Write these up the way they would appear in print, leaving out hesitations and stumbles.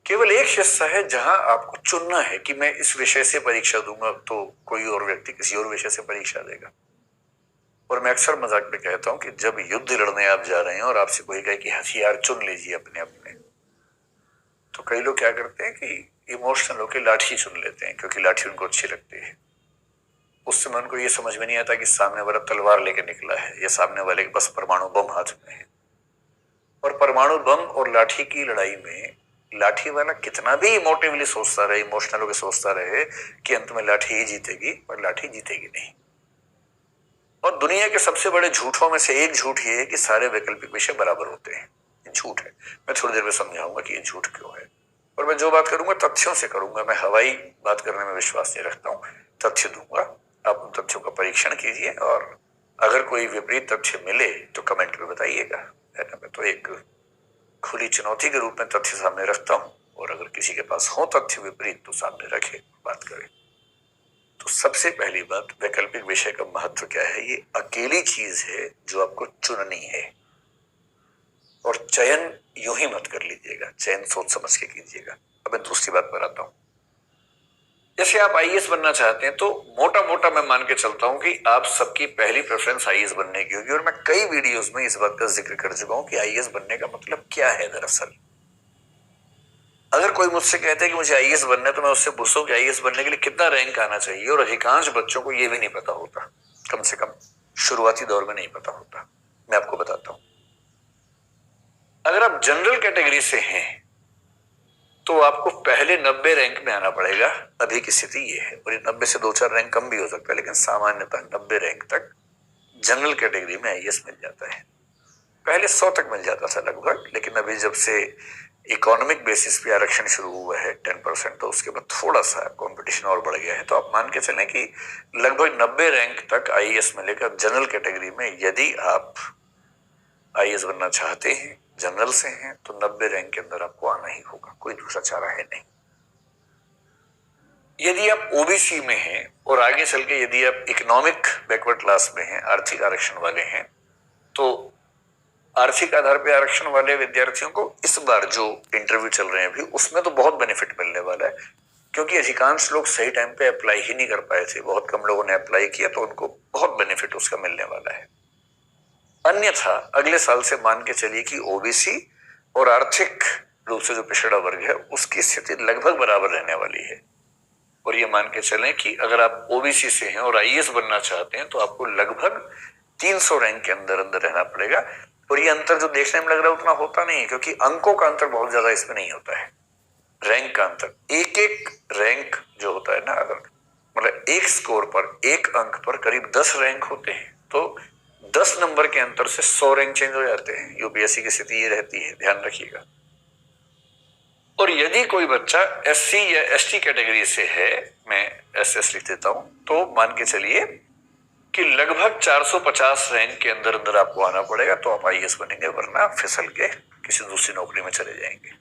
केवल एक हिस्सा है जहां आपको चुनना है कि मैं इस विषय से परीक्षा दूंगा तो कोई और व्यक्ति किसी और विषय से परीक्षा देगा। और मैं अक्सर मजाक में कहता हूं कि जब युद्ध लड़ने आप जा रहे हैं और आपसे कोई कहे कि हथियार चुन लीजिए अपने अपने, तो कई लोग क्या करते हैं कि इमोशनल होकर लाठी चुन लेते हैं क्योंकि लाठी उनको अच्छी लगती है। उस समय उनको ये समझ में नहीं आता कि सामने वाला तलवार लेकर निकला है या सामने वाले के पास परमाणु बम हाथ में है। और परमाणु बम और लाठी की लड़ाई में लाठी वाला कितना भी इमोटिवली सोचता रहे, इमोशनल होकर सोचता रहे कि अंत में लाठी ही जीतेगी, पर लाठी जीतेगी नहीं। और दुनिया के सबसे बड़े झूठों में से एक झूठ ये है कि सारे वैकल्पिक विषय बराबर होते हैं। झूठ है। मैं थोड़ी देर में समझाऊंगा कि ये झूठ क्यों है। और मैं जो बात करूंगा तथ्यों से करूंगा। मैं हवाई बात करने में विश्वास नहीं रखता हूं, तथ्य दूंगा। आप उन तथ्यों का परीक्षण कीजिए और अगर कोई विपरीत तथ्य मिले तो कमेंट में बताइएगा। है ना, मैं तो एक खुली चुनौती के रूप में तथ्य सामने रखता हूं और अगर किसी के पास हो तथ्य विपरीत तो सामने रखे, बात करें। तो सबसे पहली बात, वैकल्पिक विषय का महत्व क्या है। ये अकेली चीज है जो आपको चुननी है। और चयन यूं ही मत कर लीजिएगा, चयन सोच समझ के कीजिएगा। अब मैं दूसरी बात पर आता हूं। जैसे आप आईएएस बनना चाहते हैं तो मोटा मोटा मैं मान के चलता हूं कि आप सबकी पहली प्रेफरेंस आईएएस बनने की होगी। और मैं कई वीडियोस में इस बात का जिक्र कर चुका हूं कि आईएएस बनने का मतलब क्या है। दरअसल अगर कोई मुझसे कहता है कि मुझे आईएएस बनना है तो मैं उससे पूछूं कि आईएएस बनने के लिए कितना रैंक आना चाहिए। और अधिकांश बच्चों को यह भी नहीं पता होता, कम से कम शुरुआती दौर में नहीं पता होता। मैं आपको बताता हूं, अगर आप जनरल कैटेगरी से हैं तो आपको पहले 90 रैंक में आना पड़ेगा। अभी की स्थिति ये है, और 90 से 2-4 रैंक कम भी हो सकता है, लेकिन सामान्यतः 90 रैंक तक जनरल कैटेगरी में आईएएस मिल जाता है। पहले 100 तक मिल जाता था लगभग, लेकिन अभी जब से इकोनॉमिक बेसिस पे आरक्षण शुरू हुआ है 10%, तो उसके बाद थोड़ा सा कंपटीशन और बढ़ गया है। तो आप मान के चलें कि लगभग 90 रैंक तक आईएएस मिलेगा जनरल कैटेगरी में। यदि आप आईएएस बनना चाहते हैं, जनरल से हैं, तो 90 रैंक के अंदर आपको आना ही होगा, कोई दूसरा चारा है नहीं। यदि आप ओबीसी में हैं और आगे चल के यदि आप इकोनॉमिक बैकवर्ड क्लास में हैं, आर्थिक आरक्षण वाले हैं, तो आर्थिक आधार पर आरक्षण वाले विद्यार्थियों को इस बार जो इंटरव्यू चल रहे हैं अभी, उसमें तो बहुत बेनिफिट मिलने वाला है, क्योंकि अधिकांश लोग सही टाइम पे अप्लाई ही नहीं कर पाए थे। बहुत कम लोगों ने अप्लाई किया, तो उनको बहुत बेनिफिट उसका मिलने वाला है। अन्यथा अगले साल से मान के चलिए कि ओबीसी और आर्थिक रूप से जो पिछड़ा वर्ग है उसकी स्थिति लगभग बराबर रहने वाली है। और ये मान के चलें कि अगर आप ओबीसी से हैं और आईएएस बनना चाहते हैं तो आपको लगभग 300 रैंक के अंदर अंदर रहना पड़ेगा। और ये अंतर जो देखने में लग रहा है उतना होता नहीं है, क्योंकि अंकों का अंतर बहुत ज्यादा इसमें नहीं होता है। रैंक का अंतर, एक एक रैंक जो होता है ना, अगर मतलब एक स्कोर पर, एक अंक पर करीब 10 रैंक होते हैं, तो 10 नंबर के अंतर से 100 रैंक चेंज हो जाते हैं। यूपीएससी की स्थिति ये रहती है, ध्यान रखिएगा। और यदि कोई बच्चा एससी या एसटी कैटेगरी से है, मैं एसएस लिख देता हूं, तो मान के चलिए कि लगभग 450 रैंक के अंदर अंदर आपको आना पड़ेगा, तो आप आईएएस बनेंगे, वरना फिसल के किसी दूसरी नौकरी में चले जाएंगे।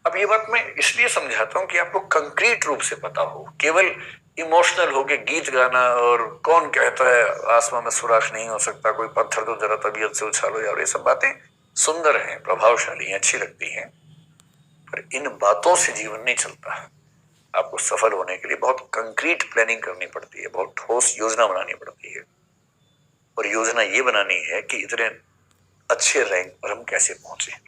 अब ये बात मैं इसलिए समझाता हूं कि आपको कंक्रीट रूप से पता हो। केवल इमोशनल हो के गीत गाना और कौन कहता है आसमां में सुराख नहीं हो सकता, कोई पत्थर तो जरा तबीयत से उछालो यार, ये सब बातें सुंदर हैं, प्रभावशाली हैं, अच्छी लगती हैं, पर इन बातों से जीवन नहीं चलता। आपको सफल होने के लिए बहुत कंक्रीट प्लानिंग करनी पड़ती है, बहुत ठोस योजना बनानी पड़ती है। और योजना ये बनानी है कि इतने अच्छे रैंक पर हम कैसे पहुंचे।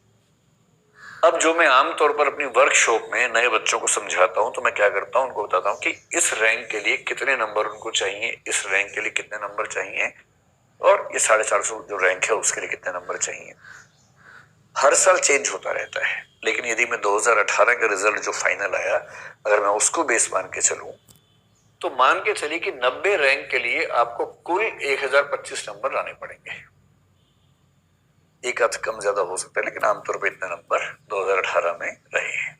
अब जो मैं आमतौर पर अपनी वर्कशॉप में नए बच्चों को समझाता हूं, तो मैं क्या करता हूं, उनको बताता हूं कि इस रैंक के लिए कितने नंबर उनको चाहिए, इस रैंक के लिए कितने नंबर चाहिए, और ये 450 जो रैंक है उसके लिए कितने नंबर चाहिए। हर साल चेंज होता रहता है, लेकिन यदि मैं 2018 का रिजल्ट जो फाइनल आया, अगर मैं उसको बेस मान के चलूं, तो मान के चलिए कि 90 रैंक के लिए आपको कुल 1025 नंबर लाने पड़ेंगे। एक आध कम ज्यादा हो सकता है, लेकिन आमतौर पर इतने नंबर 2018 में रहे हैं।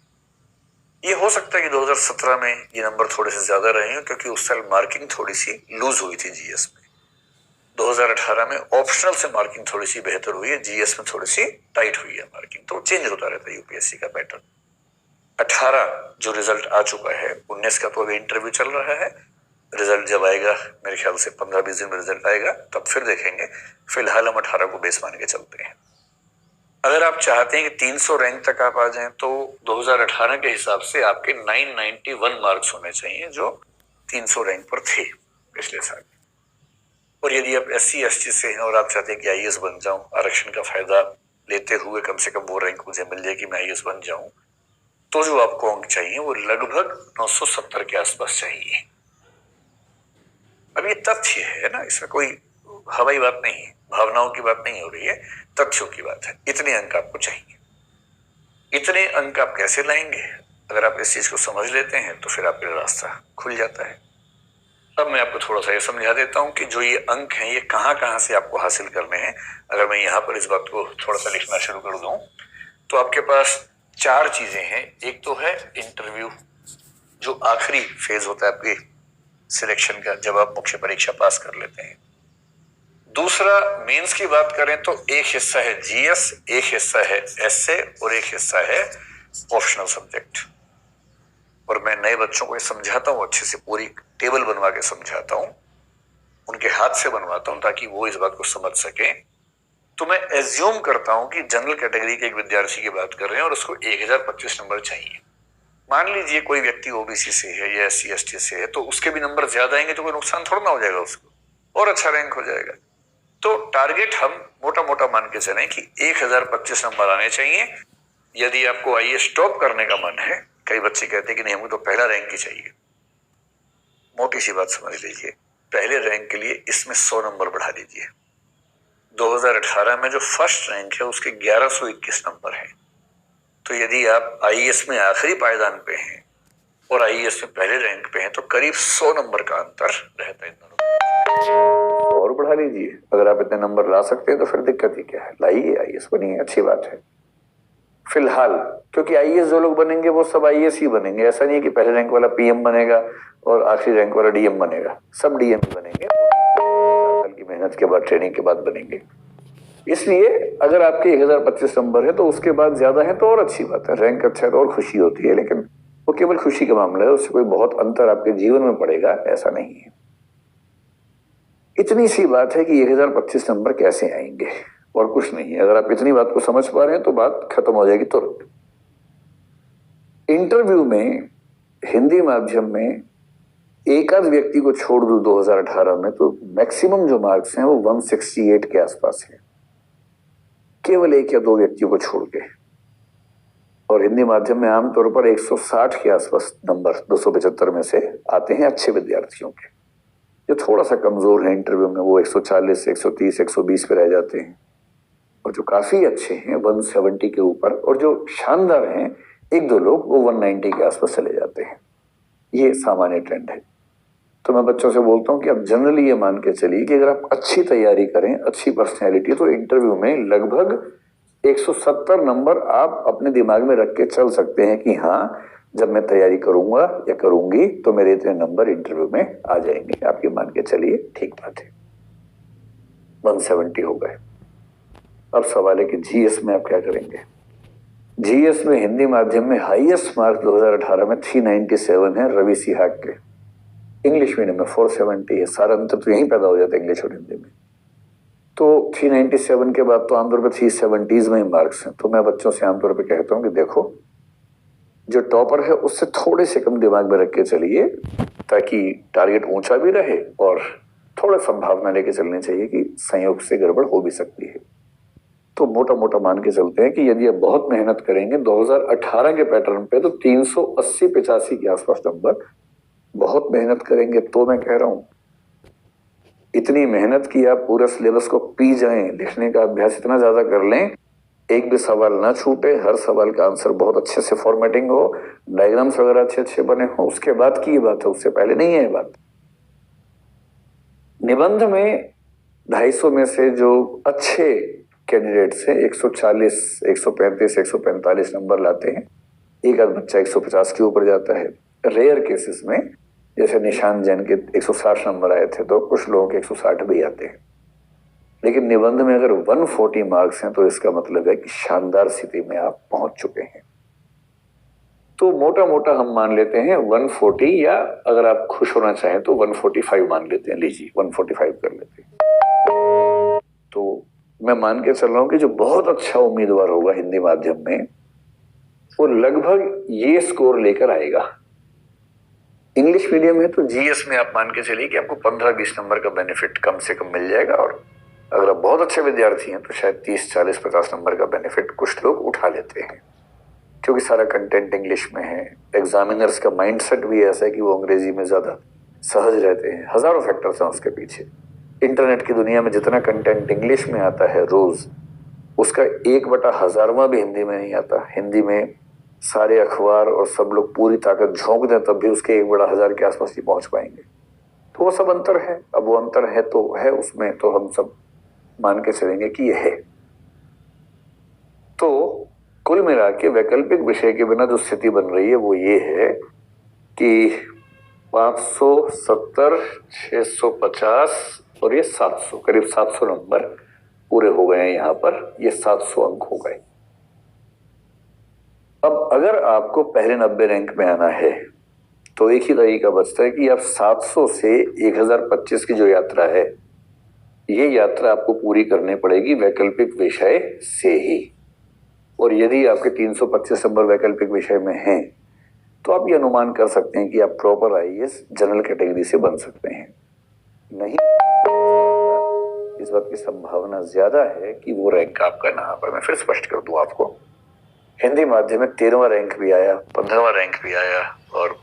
ये हो सकता है कि 2017 में ये नंबर थोड़े से ज्यादा रहे हैं, क्योंकि उस साल मार्किंग थोड़ी सी लूज हुई थी जीएस में। 2018 में ऑप्शनल से मार्किंग थोड़ी सी बेहतर हुई है, जीएस में थोड़ी सी टाइट हुई है मार्किंग, तो चेंज होता रहता है यूपीएससी का पैटर्न। 18 जो रिजल्ट आ चुका है, 19 का तो अभी इंटरव्यू चल रहा है। रिजल्ट जब आएगा, मेरे ख्याल से 15-20 दिन में रिजल्ट आएगा, तब फिर देखेंगे। फिलहाल हम 18 को बेस मान के चलते हैं। अगर आप चाहते हैं कि 300 रैंक तक आप आ जाएं तो 2018 के हिसाब से आपके 991 मार्क्स होने चाहिए जो 300 रैंक पर थे पिछले साल। और यदि आप SC ST से हैं और आप चाहते हैं कि IAS बन जाऊं, आरक्षण का फायदा लेते हुए कम से कम वो रैंक मुझे मिल जाए कि मैं IAS बन जाऊं, तो जो आपको अंक चाहिए वो लगभग 970 के आसपास चाहिए। अब ये तथ्य है ना, इसमें कोई हवाई बात नहीं है, भावनाओं की बात नहीं हो रही है, तथ्यों की बात है। इतने अंक आपको चाहिए। इतने अंक आप कैसे लाएंगे? अगर आप इस चीज को समझ लेते हैं तो फिर आपका रास्ता खुल जाता है। अब मैं आपको थोड़ा सा ये समझा देता हूं कि जो ये अंक हैं ये कहां कहां से आपको हासिल करने हैं। अगर मैं यहां पर इस बात को थोड़ा सा लिखना शुरू कर दूं तो आपके पास 4 चीजें हैं। एक तो है इंटरव्यू, जो आखिरी फेज होता है आपके सिलेक्शन का जब आप मुख्य परीक्षा पास कर लेते हैं। दूसरा, मेंस की बात करें तो एक हिस्सा है GS, एक हिस्सा है एसए और एक हिस्सा है ऑप्शनल सब्जेक्ट। और मैं नए बच्चों को ये समझाता हूं, अच्छे से पूरी टेबल बनवा के समझाता हूं, उनके हाथ से बनवाता हूं ताकि वो इस बात को समझ सके। तो मैं एज्यूम करता हूं कि जनरल कैटेगरी के एक विद्यार्थी की बात कर रहे हैं और उसको 1025 नंबर चाहिए। मान लीजिए कोई व्यक्ति OBC से है या SC ST से है तो उसके भी नंबर ज्यादा आएंगे तो कोई नुकसान थोड़ा ना हो जाएगा, उसको और अच्छा रैंक हो जाएगा। तो टारगेट हम मोटा मोटा मान के चलें कि 1025 नंबर आने चाहिए। यदि आपको IAS टॉप करने का मन है, कई बच्चे कहते हैं कि नहीं हमको तो पहला रैंक ही चाहिए, मोटी सी बात समझ लीजिए, पहले रैंक के लिए इसमें 100 नंबर बढ़ा लीजिए। 2018 में जो फर्स्ट रैंक है उसके 1121 नंबर है। तो यदि आप IAS में आखिरी पायदान पे हैं और IAS में पहले रैंक पे हैं तो करीब 100 नंबर का अंतर रहता है इन दोनों। और बढ़ा लीजिए, अगर आप इतने नंबर ला सकते हैं तो फिर दिक्कत ही क्या है, लाइए IAS बनिए, अच्छी बात है फिलहाल। क्योंकि IAS जो लोग बनेंगे वो सब IAS ही बनेंगे, ऐसा नहीं है कि पहले रैंक वाला PM बनेगा और आखिरी रैंक वाला DM बनेगा, सब DM बनेंगे, 4 साल की मेहनत के बाद, ट्रेनिंग के बाद बनेंगे। इसलिए अगर आपके 1025 नंबर है तो उसके बाद ज्यादा है तो और अच्छी बात है, रैंक अच्छा है तो और खुशी होती है, लेकिन वो केवल खुशी का मामला है, उससे कोई बहुत अंतर आपके जीवन में पड़ेगा ऐसा नहीं है। इतनी सी बात है कि 1025 नंबर कैसे आएंगे और कुछ नहीं है। अगर आप इतनी बात को समझ पा रहे हैं तो बात खत्म हो जाएगी तुरंत। इंटरव्यू में हिंदी माध्यम में एक आध व्यक्ति को छोड़ दो 2018 में तो मैक्सिमम जो मार्क्स हैं वो 168 के आसपास है, केवल 1 या 2 व्यक्तियों को छोड़ के। और हिंदी माध्यम में आमतौर पर 160 के आसपास नंबर 275 में से आते हैं अच्छे विद्यार्थियों के। जो थोड़ा सा कमजोर है इंटरव्यू में वो 140, 130, 120 पे रह जाते हैं, और जो काफी अच्छे हैं 170 के ऊपर, और जो शानदार हैं 1-2 लोग वो 190 के आसपास चले जाते हैं। ये सामान्य ट्रेंड है। तो मैं बच्चों से बोलता हूं कि आप जनरली ये मान के चलिए कि अगर आप अच्छी तैयारी करें, अच्छी पर्सनैलिटी, तो इंटरव्यू में लगभग 170 नंबर आप अपने दिमाग में रख के चल सकते हैं कि हाँ, जब मैं तैयारी करूंगा या करूंगी तो मेरे इतने नंबर इंटरव्यू में आ जाएंगे। आप ये मान के चलिए, ठीक बात है। 170 हो गए। अब सवाल है कि GS में आप क्या करेंगे। GS में हिंदी माध्यम में हाईएस्ट मार्क 2018 में 397 है रवि सिहाग के। इंग्लिश मीडियम में 470 है। सारा अंतर तो यहीं पैदा हो जाता है इंग्लिश और हिंदी में। तो 397 के बाद तो आमतौर पर 370s में ही मार्क्स हैं। तो मैं बच्चों से आमतौर पर कहता हूं कि देखो, जो टॉपर है उससे थोड़े से कम दिमाग में रख के चलिए ताकि टारगेट ऊंचा भी रहे, और थोड़ा संभावना लेके चलनी चाहिए कि संयोग से गड़बड़ हो भी सकती है। तो मोटा मोटा मान के चलते हैं कि यदि आप बहुत मेहनत करेंगे 2018 के पैटर्न पे तो 380-85 के आसपास नंबर, बहुत मेहनत करेंगे तो मैं कह रहा हूं इतनी मेहनत की आप पूरा सिलेबस को पी जाएं, लिखने का अभ्यास इतना ज्यादा कर लें, एक भी सवाल ना छूटे, हर सवाल का आंसर बहुत अच्छे से फॉर्मेटिंग हो, डायग्राम्स वगैरह अच्छे अच्छे बने हो, उसके बाद की ये बात है, उससे पहले नहीं है ये बात। निबंध में 250 में से जो अच्छे कैंडिडेट्स हैं 140, 135, 145 नंबर लाते हैं, एक आध बच्चा 150 के ऊपर जाता है। रेयर केसेस में जैसे निशान जैन के 160 नंबर आए थे तो कुछ लोगों के 160 भी आते हैं। लेकिन निबंध में अगर 140 मार्क्स हैं तो इसका मतलब है कि शानदार स्थिति में आप पहुंच चुके हैं। तो मोटा मोटा हम मान लेते हैं 140, या अगर आप खुश होना चाहें तो 145 मान लेते हैं। लीजिए 145 कर लेते हैं। तो मैं मान के चल रहा हूं कि जो बहुत अच्छा उम्मीदवार होगा हिंदी माध्यम में वो लगभग ये स्कोर लेकर आएगा। इंग्लिश मीडियम है तो जीएस में आप मान के चलिए कि आपको 15-20 नंबर का बेनिफिट कम से कम मिल जाएगा, और अगर आप बहुत अच्छे विद्यार्थी हैं तो शायद 30-40-50 नंबर का बेनिफिट कुछ लोग उठा लेते हैं, क्योंकि सारा कंटेंट इंग्लिश में है। एग्जामिनर्स का माइंडसेट भी ऐसा है कि वो अंग्रेजी में ज्यादा सहज रहते हैं। हजारों फैक्टर्स हैं उसके पीछे। इंटरनेट की दुनिया में जितना कंटेंट इंग्लिश में आता है रोज, उसका 1/1000वां भी हिंदी में नहीं आता। हिंदी में सारे अखबार और सब लोग पूरी ताकत झोंक दें तब भी उसके 1/1000 के आसपास ही पहुंच पाएंगे। तो वो सब अंतर है। अब वो अंतर है तो है, उसमें तो हम सब मान के चलेंगे कि ये है। तो कुल मिला के वैकल्पिक विषय के बिना जो स्थिति बन रही है वो ये है कि 570, 650 और ये 700, करीब 700 नंबर पूरे हो गए हैं। यहाँ पर ये 700 अंक हो गए। अब अगर आपको पहले 90 रैंक में आना है तो एक ही तरीका बचता है कि आप 700 से 1025 की जो यात्रा है, ये यात्रा आपको पूरी करनी पड़ेगी वैकल्पिक विषय से ही। और यदि आपके 325 नंबर वैकल्पिक विषय में हैं तो आप ये अनुमान कर सकते हैं कि आप प्रॉपर आईएएस जनरल कैटेगरी से बन सकते हैं। नहीं, इस बात की संभावना ज्यादा है कि वो रैंक आपका ना आ पाए। मैं फिर स्पष्ट कर दूं आपको, हिंदी माध्यम में 13वां रैंक भी आया, 15वां रैंक भी आया और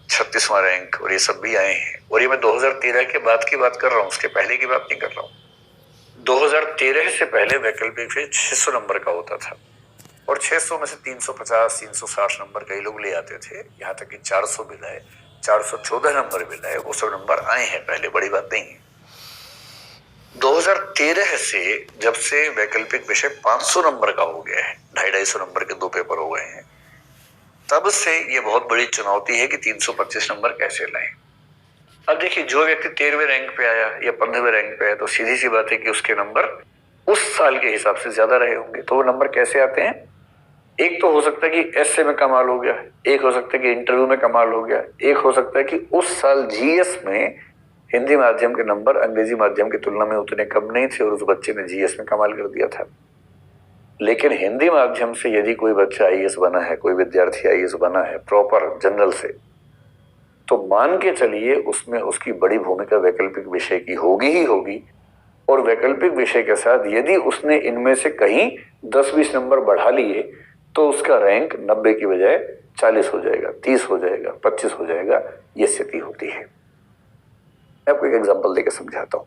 36वां रैंक, और ये सब भी आए हैं। और ये मैं 2013 के बाद की बात कर रहा हूँ, उसके पहले की बात नहीं कर रहा हूँ। 2013 से पहले वैकल्पिक से 600 नंबर का होता था और 600 में से 350, 360 नंबर कई लोग ले आते थे, यहाँ तक कि 400 भी लाए, 414 नंबर भी लाए। वो सब नंबर आए हैं पहले, बड़ी बात नहीं है। 2013 से जब से वैकल्पिक विषय 500 नंबर का हो गया है, 250 नंबर के 2 पेपर हो गए हैं, तब से ये बहुत बड़ी चुनौती है कि 325 नंबर कैसे लाएं। अब देखिए, जो व्यक्ति 13वें रैंक पे आया या 15वें रैंक पे आया तो सीधी सी बात है कि उसके नंबर उस साल के हिसाब से ज्यादा रहे होंगे। तो वो नंबर कैसे आते हैं? एक तो हो सकता है कि एसए में कमाल हो गया, एक हो सकता है कि इंटरव्यू में कमाल हो गया, एक हो सकता है कि उस साल जीएस में हिंदी माध्यम के नंबर अंग्रेजी माध्यम की तुलना में उतने कम नहीं थे और उस बच्चे ने जीएस में कमाल कर दिया था। लेकिन हिंदी माध्यम से यदि कोई बच्चा आईएएस बना है, कोई विद्यार्थी आईएएस बना है प्रॉपर जनरल से, तो मान के चलिए उसमें उसकी बड़ी भूमिका वैकल्पिक विषय की होगी ही होगी। और वैकल्पिक विषय के साथ यदि उसने इनमें से कहीं 10-20 नंबर बढ़ा लिए तो उसका रैंक 90 की बजाय 40 हो जाएगा, 30 हो जाएगा, 25 हो जाएगा। ये स्थिति होती है। मैं आपको एक एग्जांपल देकर समझाता हूँ।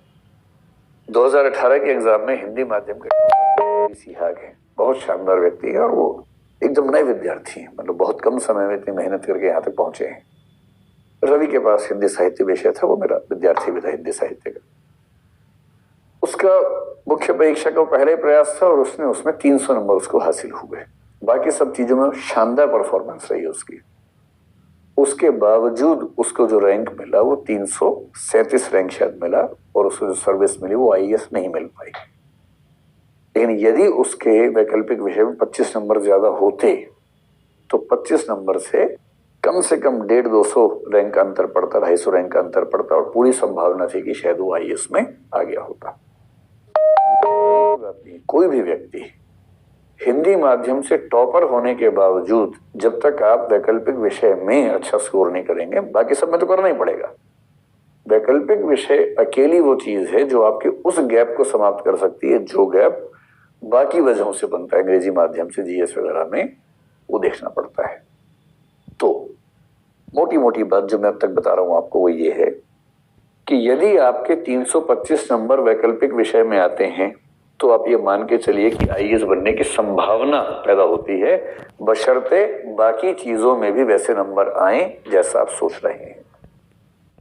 2018 के एग्जाम में हिंदी माध्यम के सिहाग हैं, बहुत शानदार व्यक्ति है और वो एकदम नए विद्यार्थी हैं, मतलब बहुत कम समय में इतनी मेहनत करके यहाँ तक पहुंचे हैं। रवि के पास हिंदी साहित्य विषय था, वो मेरा विद्यार्थी भी था हिंदी साहित्य का। उसका मुख्य परीक्षा का पहला ही प्रयास था और उसने उसमें 300 नंबर उसको हासिल हुए। बाकी सब चीजों में शानदार परफॉर्मेंस रही उसकी। उसके बावजूद उसको जो रैंक मिला वो 337 रैंक शायद मिला और उसको जो सर्विस मिली वो आईएएस नहीं मिल पाई। लेकिन यदि उसके वैकल्पिक विषय में 25 नंबर ज्यादा होते तो 25 नंबर से कम 150-200 रैंक का अंतर पड़ता, 250 रैंक का अंतर पड़ता और पूरी संभावना थी कि शायद वो आईएएस में आ गया होता। कोई भी व्यक्ति हिंदी माध्यम से टॉपर होने के बावजूद जब तक आप वैकल्पिक विषय में अच्छा स्कोर नहीं करेंगे, बाकी सब में तो करना ही पड़ेगा। वैकल्पिक विषय अकेली वो चीज है जो आपके उस गैप को समाप्त कर सकती है जो गैप बाकी वजहों से बनता है, अंग्रेजी माध्यम से जीएस वगैरह में, वो देखना पड़ता है। तो मोटी मोटी बात जो मैं अब तक बता रहा हूं आपको वो ये है कि यदि आपके 325 नंबर वैकल्पिक विषय में आते हैं तो आप ये मान के चलिए कि आईएएस बनने की संभावना पैदा होती है, बशर्ते बाकी चीजों में भी वैसे नंबर आए जैसा आप सोच रहे हैं।